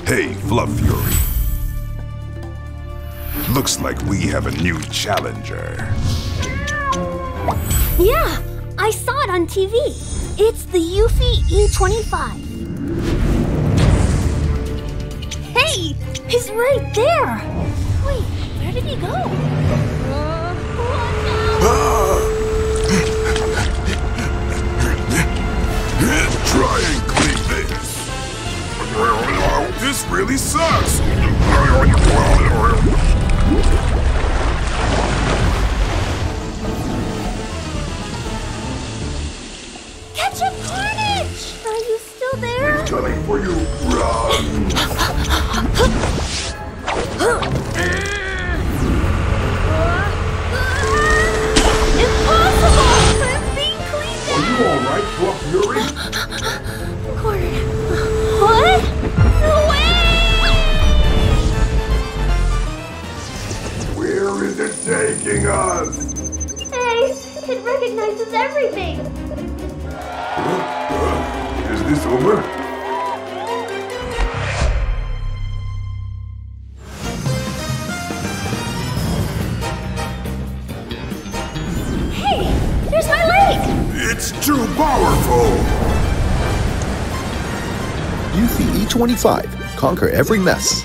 Hey, Fluff Fury. Looks like we have a new challenger. Yeah, I saw it on TV. It's the Eufy E25. Hey, he's right there. Wait, where did he go? Try and clean this. This really sucks. Ketchup Carnage! Are you still there? Coming for you. Run. Impossible! I'm being cleaned out! Are you alright, Fluff Fury? Cornered. What? No way! Where is it taking us? Hey, it recognizes everything. Is this over? Hey, there's my leg! It's too powerful! Eufy E25. Conquer every mess.